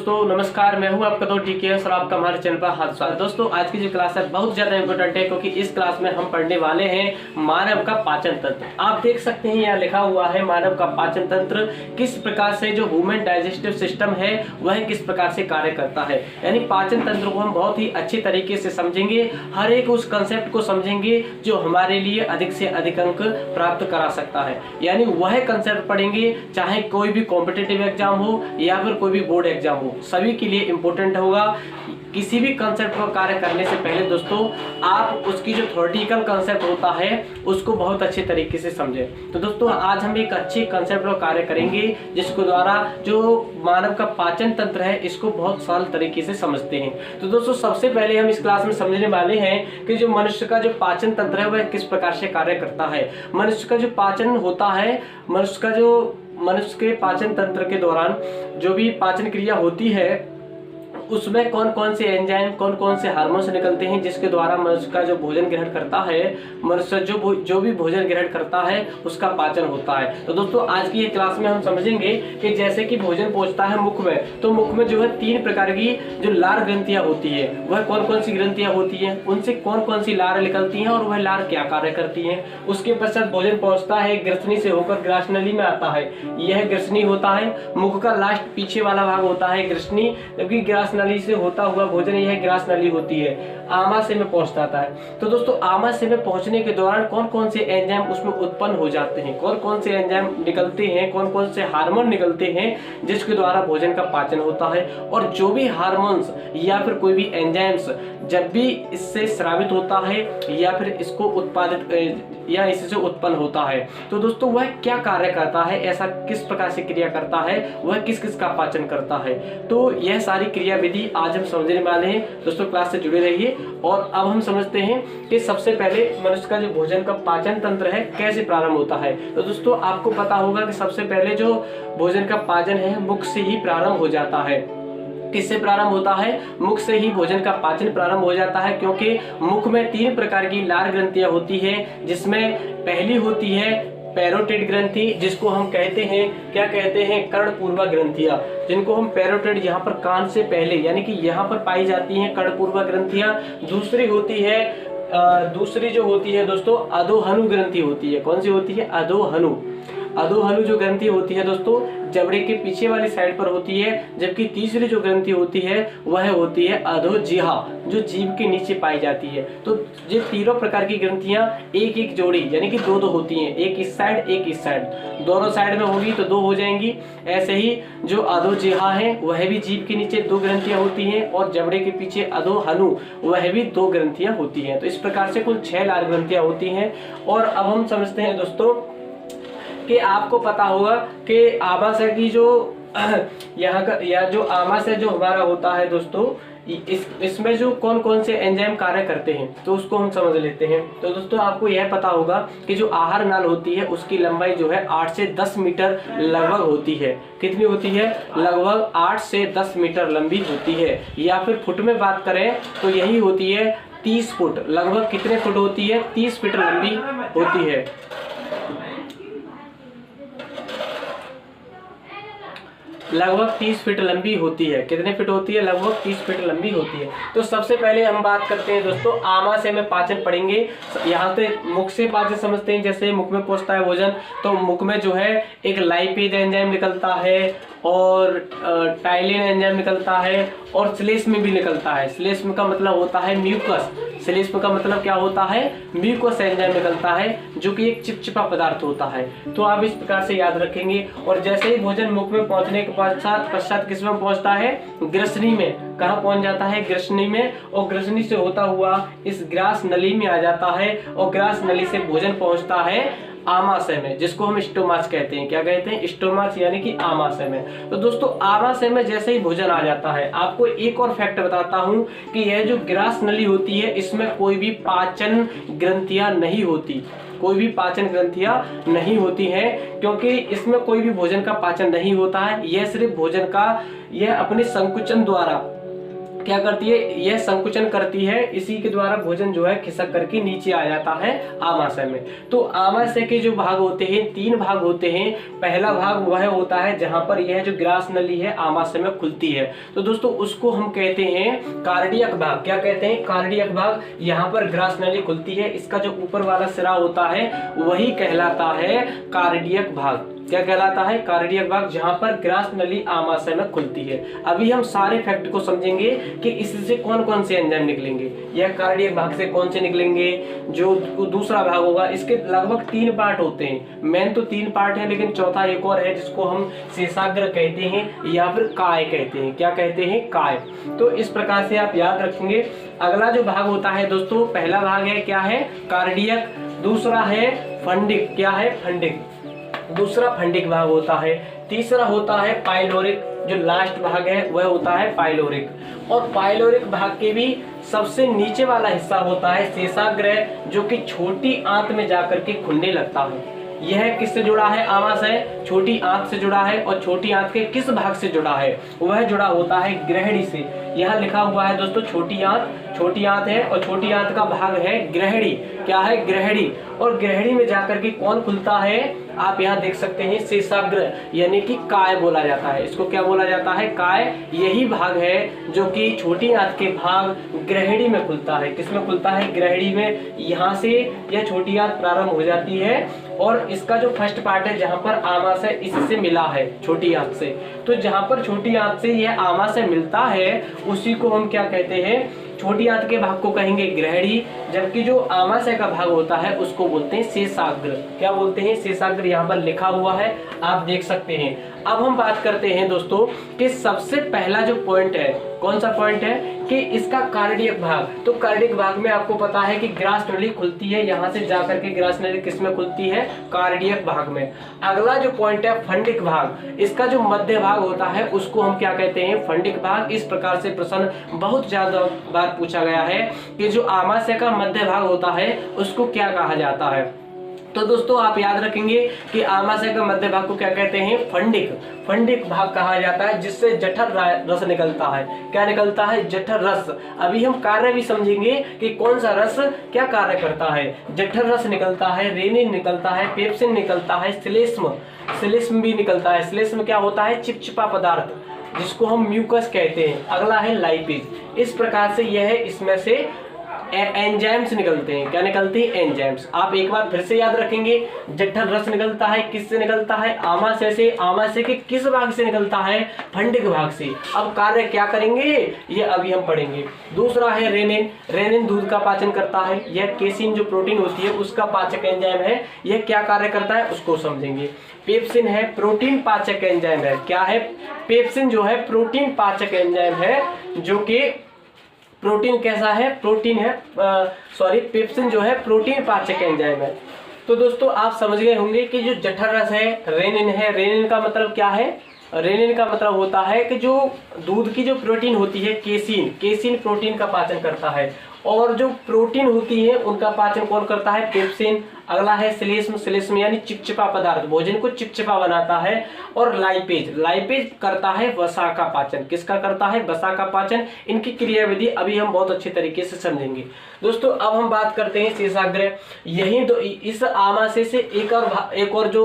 दोस्तों नमस्कार, मैं हूं आपका दोस्त DKS और आपका हमारे चैनल पर हाथ स्वागत। दोस्तों आज की जो क्लास है बहुत ज़्यादा इंपॉर्टेंट है, क्योंकि इस क्लास में हम पढ़ने वाले हैं मानव का पाचन तंत्र। आप देख सकते हैं यहाँ लिखा हुआ है मानव का पाचन तंत्र, किस प्रकार से जो ह्यूमन डाइजेस्टिव सिस्टम है वह किस प्रकार से कार्य करता है। यानी पाचन तंत्र को हम बहुत ही अच्छे तरीके से समझेंगे, हर एक उस कंसेप्ट को समझेंगे जो हमारे लिए अधिक से अधिक अंक प्राप्त करा सकता है। यानी वह कंसेप्ट पढ़ेंगे, चाहे कोई भी कॉम्पिटिटिव एग्जाम हो या फिर कोई भी बोर्ड एग्जाम हो, सभी के लिए इंपॉर्टेंट होगा। किसी भी कंसेप्ट पर कार्य करने से पहले दोस्तों आप उसकी जो थ्योरेटिकल कंसेप्ट होता है उसको बहुत अच्छे तरीके से समझें। तो दोस्तों आज हम एक अच्छे कंसेप्ट पर कार्य करेंगे, जिसके द्वारा जो मानव का पाचन तंत्र है इसको बहुत सरल तरीके से समझते हैं। तो दोस्तों सबसे पहले हम इस क्लास में समझने वाले हैं कि जो मनुष्य का जो पाचन तंत्र है वह किस प्रकार से कार्य करता है। मनुष्य का जो पाचन होता है, मनुष्य के पाचन तंत्र के दौरान जो भी पाचन क्रिया होती है उसमें कौन कौन से एंजाइम, कौन कौन से हार्मोन्स निकलते हैं, जिसके द्वारा मनुष्य का जो भोजन ग्रहण करता है, मनुष्य जो भी भोजन ग्रहण करता है उसका पाचन होता है। तो दोस्तों आज की ये क्लास में हम समझेंगे कि जैसे कि भोजन पहुंचता है मुख में, तो मुख में जो है 3 प्रकार की जो लार ग्रंथियां होती है वह कौन कौन सी ग्रंथियां होती है, उनसे कौन कौन सी लार निकलती हैं और वह लार क्या कार्य करती है। उसके पश्चात भोजन पहुंचता है ग्रसनी से होकर ग्रासनली में आता है, यह ग्रसनी होता है। मुख का लास्ट पीछे वाला भाग होता है ग्रसनी, जबकि ग्रासनली से होता हुआ भोजन यह ग्रासनली होती है, आमाशय में पहुंच जाता है। तो दोस्तों आमाशय में पहुंचने के दौरान कौन कौन से एंजाइम उसमें उत्पन्न हो जाते हैं, कौन कौन से एंजाइम निकलते हैं, कौन कौन से हार्मोन निकलते हैं जिसके द्वारा भोजन का पाचन होता है। और जो भी हार्मोन्स या फिर कोई भी एंजाइम्स जब भी इससे स्रावित होता है या फिर इसको उत्पादित या इससे उत्पन्न होता है, तो दोस्तों वह क्या कार्य करता है, ऐसा किस प्रकार से क्रिया करता है, वह किस किस का पाचन करता है। तो यह सारी क्रिया विधि आज हम समझने वाले हैं। दोस्तों क्लास से जुड़े रहिए। और अब हम समझते हैं कि सबसे पहले मनुष्य का जो भोजन का पाचन तंत्र है कैसे प्रारंभ होता है। तो दोस्तों आपको पता होगा कि सबसे पहले जो भोजन का पाचन है मुख से ही प्रारंभ हो जाता है। किससे प्रारंभ होता है? मुख से ही भोजन का पाचन प्रारंभ हो जाता है, क्योंकि मुख में 3 प्रकार की लार ग्रंथियां होती हैं, जिसमें पहली होती है पैरोटिड ग्रंथि, जिसको हम कहते हैं, क्या कहते हैं, कर्णपूर्वा ग्रंथियां, जिनको हम पैरोटिड यहाँ पर कान से पहले यानी कि यहाँ पर पाई जाती हैं कर्णपूर्वा ग्रंथियां। दूसरी जो होती है दोस्तों अधोहनु ग्रंथि होती है। कौन सी होती है? अधोहनु जो ग्रंथि होती है दोस्तों जबड़े के पीछे वाली साइड पर होती है, जबकि तीसरी जो ग्रंथि होती है वह होती है अधोजिह्वा, जो जीभ के नीचे पाई जाती है। तो ये तीनों प्रकार की ग्रंथियां एक एक जोड़ी यानी कि 2-2 होती हैं, एक इस साइड एक इस साइड, दोनों साइड में होगी तो 2 हो जाएंगी। ऐसे ही जो अधोजिह्वा है वह भी जीभ के नीचे 2 ग्रंथियां होती हैं, और जबड़े के पीछे अधोहनु वह भी 2 ग्रंथियां होती हैं। तो इस प्रकार से कुल 6 लार ग्रंथियां होती हैं। और अब हम समझते हैं दोस्तों कि आपको पता होगा कि आमाशय की जो जो आमाशय जो हमारा होता है दोस्तों, इसमें जो कौन कौन से एंजाइम कार्य करते हैं तो उसको हम समझ लेते हैं। तो दोस्तों आपको यह पता होगा कि जो आहार नाल होती है उसकी लंबाई जो है 8 से 10 मीटर लगभग होती है। कितनी होती है? लगभग 8 से 10 मीटर लंबी होती है। या फिर फुट में बात करें तो यही होती है 30 फुट। लगभग कितने फुट होती है? 30 फीट लंबी होती है। लगभग 30 फीट लंबी होती है। कितने फीट होती है? लगभग 30 फीट लंबी होती है। तो सबसे पहले हम बात करते हैं दोस्तों आमाशय में पाचन पढ़ेंगे। यहाँ से मुख से पाचन समझते हैं, जैसे मुख में पहुंचता है भोजन तो मुख में जो है एक लाइपेज एंजाइम निकलता है और टाइलिन एंजाइम निकलता है और श्लेष्म भी निकलता है। श्लेष्म का मतलब होता है म्यूकस। श्लेष्म का मतलब क्या होता है? म्यूकस एंजाइम निकलता है, जो कि एक चिपचिपा पदार्थ होता है। तो आप इस प्रकार से याद रखेंगे। और जैसे ही भोजन मुख में पहुंचने के पश्चात किस में पहुंचता है? ग्रसनी में। कहाँ पहुंच जाता है? ग्रसनी में। और ग्रसनी से होता हुआ इस ग्रास नली में आ जाता है, और ग्रास नली से भोजन पहुंचता है आमाशय में, जिसको हम स्टोमाच कहते हैं। क्या कहते हैं? स्टोमाच, यानी कि आमाशय में। तो दोस्तों आमाशय में जैसे ही भोजन आ जाता है, आपको एक और फैक्ट बताता हूं कि यह जो ग्रास नली होती है इसमें कोई भी पाचन ग्रंथियां नहीं होती, कोई भी पाचन ग्रंथियां नहीं होती हैं, क्योंकि इसमें कोई भी भोजन का पाचन नहीं होता है। यह सिर्फ भोजन का यह अपने संकुचन द्वारा क्या करती है, यह संकुचन करती है, इसी के द्वारा भोजन जो है खिसक करके नीचे आ जाता है आमाशय में। तो आमाशय के जो भाग होते हैं 3 भाग होते हैं। पहला भाग वह होता है जहां पर यह जो ग्रास नली है आमाशय में खुलती है, तो दोस्तों उसको हम कहते हैं कार्डियक भाग। क्या कहते हैं, कार्डियक भाग। यहाँ पर ग्रास नली खुलती है, इसका जो ऊपर वाला सिरा होता है वही कहलाता है कार्डियक भाग। क्या कहलाता है, कार्डियक भाग, जहां पर ग्रास नली आमाशय में खुलती है। अभी हम सारे फैक्ट को समझेंगे कि इससे कौन कौन से एंजाइम निकलेंगे, यह कार्डियक भाग से कौन से निकलेंगे। जो दूसरा भाग होगा, इसके लगभग 3 पार्ट होते हैं। मेन तो 3 पार्ट है, लेकिन चौथा एक और है जिसको हम शेषाग्र कहते हैं या फिर काय कहते हैं। क्या कहते हैं, काय। तो इस प्रकार से आप याद रखेंगे। अगला जो भाग होता है दोस्तों, पहला भाग है क्या है, कार्डियक। दूसरा है फंडिक। क्या है, फंडिक। दूसरा फंडिक भाग होता है। तीसरा होता है पाइलोरिक। जो लास्ट भाग है वह होता है पाइलोरिक। और पाइलोरिक भाग के भी सबसे नीचे वाला हिस्सा होता है शेषाग्र, जो कि छोटी आंत में जाकर के खुलने लगता है। यह किससे जुड़ा है, आमाशय छोटी आंत से जुड़ा है। और छोटी आंत के किस भाग से जुड़ा है, वह जुड़ा होता है ग्रहणी से। यहाँ लिखा हुआ है दोस्तों छोटी आंत है, और छोटी आंत का भाग है ग्रहणी। क्या है, ग्रहणी। और ग्रहणी में जाकर के कौन खुलता है, आप यहाँ देख सकते हैं शेषाग्र, यानी कि काय बोला जाता है। इसको क्या बोला जाता है, काय। यही भाग है जो कि छोटी आंत के भाग ग्रहणी में खुलता है। किसमें खुलता है, ग्रहणी में। यहाँ से यह छोटी आंत प्रारंभ हो जाती है, और इसका जो फर्स्ट पार्ट है जहां पर आमाशय इससे मिला है छोटी आंत से, तो जहां पर छोटी आंत से यह आमाशय मिलता है उसी को हम क्या कहते हैं, छोटी आंत के भाग को कहेंगे ग्रहणी। जबकि जो आमाशय का भाग होता है उसको बोलते हैं शेषाग्र। क्या बोलते हैं, शेषाग्र। यहाँ पर लिखा हुआ है, आप देख सकते हैं। अब हम बात करते हैं दोस्तों कि सबसे पहला जो पॉइंट है, कौन सा पॉइंट है, कि इसका कार्डियक भाग। तो कार्डियक भाग में आपको पता है कि ग्रास नली खुलती है, यहाँ से जाकर के ग्रास नली किस में खुलती है, कार्डियक भाग में। अगला जो पॉइंट है फंडिक भाग, इसका जो मध्य भाग होता है उसको हम क्या कहते हैं, फंडिक भाग। इस प्रकार से प्रश्न बहुत ज्यादा बार पूछा गया है कि जो आमाशय का मध्य भाग होता है उसको क्या कहा जाता है। तो दोस्तों आप याद रखेंगे कि आमाशय का मध्य भाग को क्या कहते हैं, फंडिक भाग कहा जाता है, जिससे जठर रस निकलता है। क्या निकलता है, जठर रस। अभी हम कार्य भी समझेंगे कि कौन सा रस क्या कार्य करता है। जठर रस निकलता है, रेनिन निकलता है, पेप्सिन निकलता है, श्लेष्म भी निकलता है। श्लेष्म क्या होता है, चिपचिपा पदार्थ, जिसको हम म्यूकस कहते हैं। अगला है लाइपेज। इस प्रकार से यह है, इसमें से एंजाइम्स निकलते हैं। क्या निकलते हैं, एंजाइम्स। आप एक बार फिर से याद रखेंगे, जठर रस निकलता है, किससे निकलता है, आमाशय से। आमाशय के किस भाग से निकलता है, फंडिक भाग से। अब कार्य क्या करेंगे ये अभी हम पढ़ेंगे। दूसरा है रेनिन। रेनिन दूध का पाचन करता है। यह केसिन जो प्रोटीन होती है उसका पाचक एंजाइम है। यह क्या कार्य करता है उसको समझेंगे। पेप्सिन है, प्रोटीन पाचक एंजाइम है। क्या है, पेप्सिन जो है प्रोटीन पाचक एंजाइम है, जो कि प्रोटीन कैसा है, प्रोटीन है, पेप्सिन जो है प्रोटीन पाचक एंजाइम है। तो दोस्तों आप समझ गए होंगे कि जो जठर रस है रेनिन है। रेनिन का मतलब क्या है, रेनिन का मतलब होता है कि जो दूध की जो प्रोटीन होती है केसिन प्रोटीन का पाचन करता है, और जो प्रोटीन होती है उनका पाचन कौन करता है, पेप्सिन। अगला है श्लेष्म यानी चिपचिपा पदार्थ, भोजन को चिपचिपा बनाता है। और लाइपेज करता है वसा का पाचन। किसका करता है, वसा का पाचन। इनकी क्रियाविधि अभी हम बहुत अच्छे तरीके से समझेंगे। दोस्तों अब हम बात करते हैं शेषाग्र। यही तो इस आमाशय से एक और जो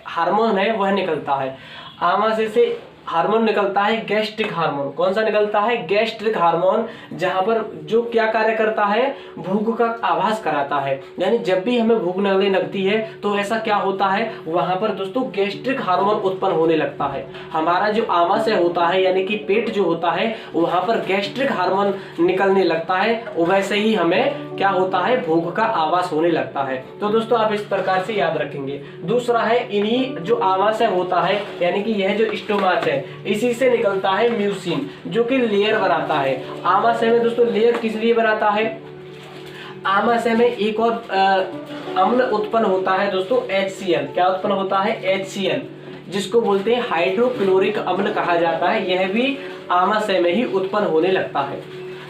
हार्मोन है वह निकलता है। आमाशय से हार्मोन निकलता है, गैस्ट्रिक हार्मोन। कौन सा निकलता है, गैस्ट्रिक हार्मोन, जहां पर जो क्या कार्य करता है, भूख का आभास कराता है। यानी जब भी हमें भूख लगती है तो ऐसा क्या होता है, वहां पर दोस्तों गैस्ट्रिक हार्मोन उत्पन्न होने लगता है। हमारा जो आमाशय होता है यानी कि पेट जो होता है वहां पर गैस्ट्रिक हार्मोन निकलने लगता है, वैसे ही हमें क्या होता है, भूख का आभास होने लगता है। तो दोस्तों आप इस प्रकार से याद रखेंगे। दूसरा है, इन्हीं जो आमाशय होता है यानी कि यह जो स्टोमाच है इसी से निकलता है म्यूसिन, जो कि लेयर बनाता है। आमाशय में दोस्तों लेयर किस लिए बनाता है, आमाशय में एक और अम्ल उत्पन्न होता है दोस्तों, HCl। क्या उत्पन्न होता है, HCl, जिसको बोलते हैं हाइड्रोक्लोरिक अम्ल कहा जाता है। यह भी आमाशय में ही उत्पन्न होने लगता है।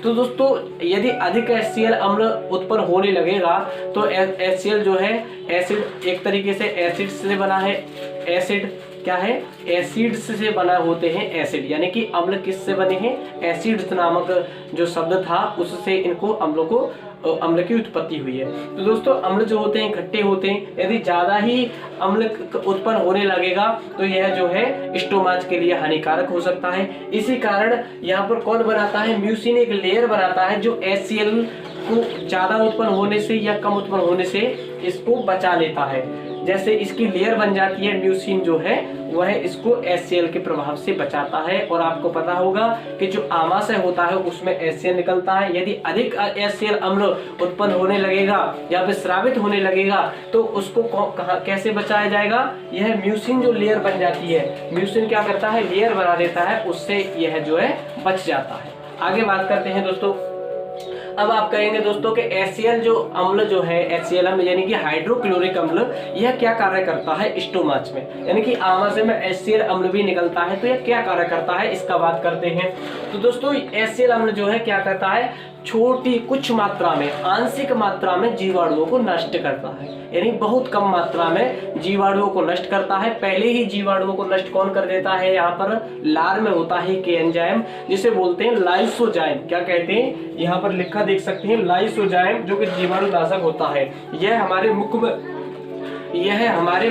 तो दोस्तों यदि अधिक HCl अम्ल उत्पन्न होने लगेगा तो HCl जो है एसिड, एक तरीके से एसिड से बना है, एसिड क्या है, एसिड्स से बना होते हैं एसिड, यानी कि अम्ल किससे बने हैं, एसिड्स नामक जो शब्द था उससे इनको अम्ल की उत्पत्ति हुई है। तो दोस्तों अम्ल जो होते हैं खट्टे होते हैं, यदि ज्यादा ही अम्ल उत्पन्न होने लगेगा तो यह जो है स्टोमाच के लिए हानिकारक हो सकता है। इसी कारण यहाँ पर कौन बनाता है, म्यूसिन एक लेयर बनाता है जो HCl को ज्यादा उत्पन्न होने से या कम उत्पन्न होने से इसको बचा लेता है। जैसे इसकी लेयर बन जाती है, म्यूसिन जो है वह इसको HCl के प्रभाव से बचाता है। और आपको पता होगा कि जो आमाशय होता है उसमें HCl निकलता है। यदि अधिक HCl अम्ल उत्पन्न होने लगेगा या फिर स्रावित होने लगेगा तो उसको कैसे बचाया जाएगा, यह म्यूसिन जो लेयर बन जाती है, म्यूसिन क्या करता है, लेयर बना देता है, उससे यह जो है बच जाता है। आगे बात करते हैं दोस्तों। अब आप कहेंगे दोस्तों कि HCl जो अम्ल जो है, HCl अम्ल यानी कि हाइड्रोक्लोरिक अम्ल, यह क्या कार्य करता है स्टोमाच में, यानी कि आमाशय में HCl अम्ल भी निकलता है, तो यह क्या कार्य करता है इसका बात करते हैं। तो दोस्तों HCl अम्ल जो है क्या करता है, छोटी कुछ मात्रा में, आंशिक मात्रा में जीवाणुओं को नष्ट करता है, यानी बहुत कम मात्रा में जीवाणुओं को नष्ट करता है। पहले ही जीवाणुओं को नष्ट कौन कर देता है, यहाँ पर लार में होता है के एंजाइम जिसे बोलते हैं लाइसोजाइम। क्या कहते हैं, यहाँ पर लिखा देख सकते हैं लाइसोजाइम, जो कि जीवाणु नाशक होता है। यह हमारे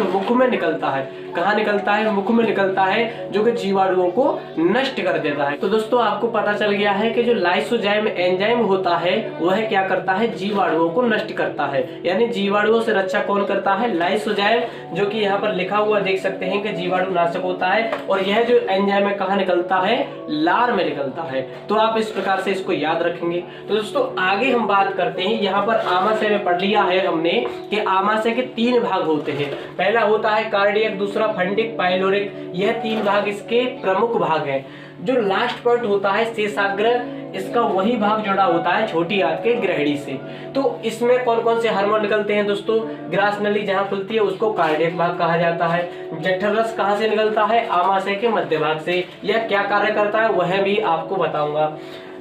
मुख में निकलता है। कहाँ निकलता है, मुख में निकलता है, जो कि जीवाणुओं को नष्ट कर देता है। तो दोस्तों आपको पता चल गया है कि जो लाइसोजाइम एंजाइम होता है वह क्या करता है, जीवाणुओं को नष्ट करता है, यानी जीवाणुओं से रक्षा कौन करता है, लाइसोजाइम, जो कि यहाँ पर लिखा हुआ देख सकते हैं कि जीवाणु नाशक होता है। और यह जो एंजाइम है कहाँ निकलता है, लार में निकलता है। तो आप इस प्रकार से इसको याद रखेंगे। तो दोस्तों आगे हम बात करते हैं, यहाँ पर आमाशय में पढ़ लिया है हमने कि आमाशय के 3 भाग होते हैं। पहला होता है कार्डियक, दूसरा फंडिक, पाइलोरिक, यह 3 भाग इसके प्रमुख भाग हैं। जो लास्ट पार्ट होता है शेषाग्र, इसका वही भाग जुड़ा होता है छोटी आंत के ग्रहणी से। तो इसमें कौन कौन से हार्मोन निकलते हैं दोस्तों, ग्रास नली जहां खुलती है उसको कार्डियक भाग कहा जाता है। जठर रस कहां से निकलता है, आमाशय के मध्य भाग से। यह क्या कार्य करता है वह भी आपको बताऊंगा।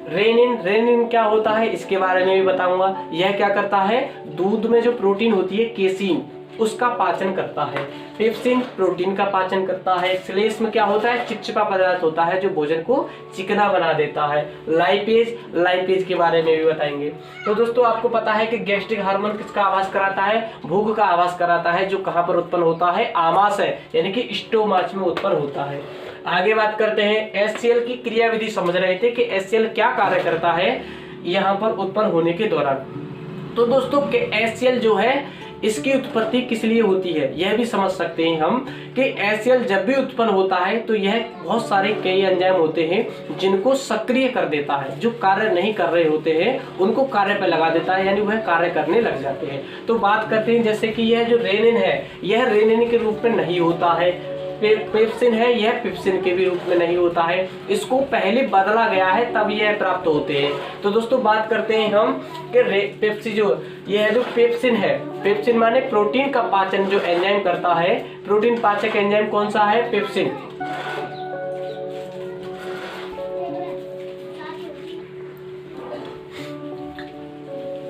रेनिन क्या होता है इसके बारे में भी बताऊंगा। यह क्या करता है, दूध में जो प्रोटीन होती है केसीन, उसका पाचन करता है। पेप्सिन प्रोटीन का पाचन करता है। श्लेष्म क्या होता है, चिपचिपा पदार्थ होता है जो भोजन को चिकना बना देता है। लाइपेज के बारे में भी बताएंगे। तो दोस्तों आपको पता है कि गैस्ट्रिक हार्मोन किसका आवास कराता है, भूख का आवास कराता है, जो कहां पर उत्पन्न होता है, आमाशय यानी कि स्टोमाच में उत्पन्न होता है। आगे बात करते हैं, HCl की क्रियाविधि समझ रहे थे कि HCl क्या कार्य करता है यहाँ पर उत्पन्न होने के दौरान। तो दोस्तों HCl जो है इसकी उत्पत्ति किस लिए होती है यह भी समझ सकते हैं हम कि HCl जब भी उत्पन्न होता है तो यह बहुत सारे कई एंजाइम होते हैं जिनको सक्रिय कर देता है। जो कार्य नहीं कर रहे होते हैं उनको कार्य पर लगा देता है, यानी वह कार्य करने लग जाते हैं। तो बात करते हैं जैसे कि यह जो रेनिन है यह रेनिन के रूप में नहीं होता है, पेप्सिन है यह पेप्सिन के भी रूप में नहीं होता है, इसको पहले बदला गया है तब यह प्राप्त होते हैं। तो दोस्तों बात करते हैं हम कि पेप्सी जो यह जो पेप्सिन है, पेप्सिन माने प्रोटीन का पाचन जो एंजाइम करता है, प्रोटीन पाचक एंजाइम कौन सा है, पेप्सिन।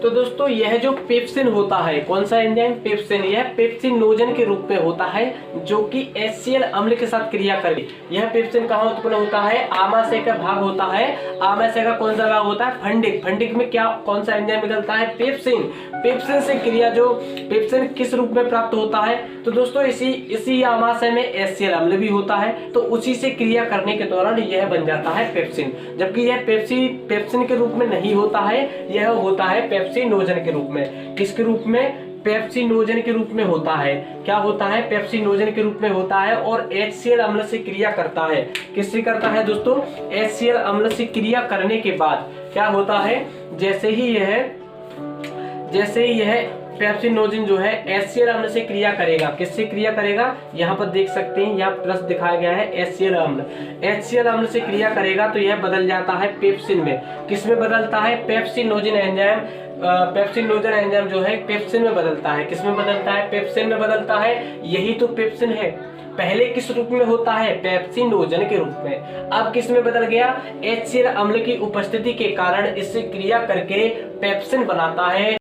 तो दोस्तों यह जो पेप्सिन होता है कौन सा एंजाइम, पेप्सिन, यह पेप्सिनोजन के रूप में होता है जो कि HCl अम्ल के साथ क्रिया करे। यह पेप्सिन कहाँ उत्पन्न होता है, आमाशय का भाग होता है। आमाशय का कौन सा भाग होता है, फंडिक। फंडिक में क्या कौन सा एंजाइम निकलता है, पेप्सिन। पेप्सिन से क्रिया जो पेप्सिन किस रूप में प्राप्त होता है, तो दोस्तों इसी आमाशय में HCl अम्ल भी होता है, तो उसी से क्रिया करने के दौरान यह बन जाता है पेप्सिन। जबकि यह पेप्सिन के रूप में नहीं होता है, यह होता है पेप्सिनोजन के रूप में। किसके रूप में, पेप्सिनोजन के रूप में होता है। क्या होता है, पेप्सिनोजन के रूप में होता है और HCl अम्ल से क्रिया करता है। किससे करता है दोस्तों, HCl अम्ल से क्रिया करने के बाद क्या होता है, जैसे ही यह पेप्सिनोजन जो है HCl अम्ल से क्रिया करेगा। किससे क्रिया करेगा, यहाँ पर देख सकते हैं, यहाँ प्लस दिखाया गया है, HCl अम्ल। HCl अम्ल से क्रिया करेगा तो यह बदल जाता है पेप्सिन में। किस में बदलता है, पेप्सिनोजन एंजाइम। पेप्सिनोजन एंजाइम जो है पेप्सिन में बदलता है। किस में बदलता है, पेप्सिन में बदलता है। यही तो पेप्सिन है, पहले किस रूप में होता है, पेप्सिनोजन के रूप में। अब किस में बदल गया, HCl अम्ल की उपस्थिति के कारण इससे क्रिया करके पेप्सिन बनाता है।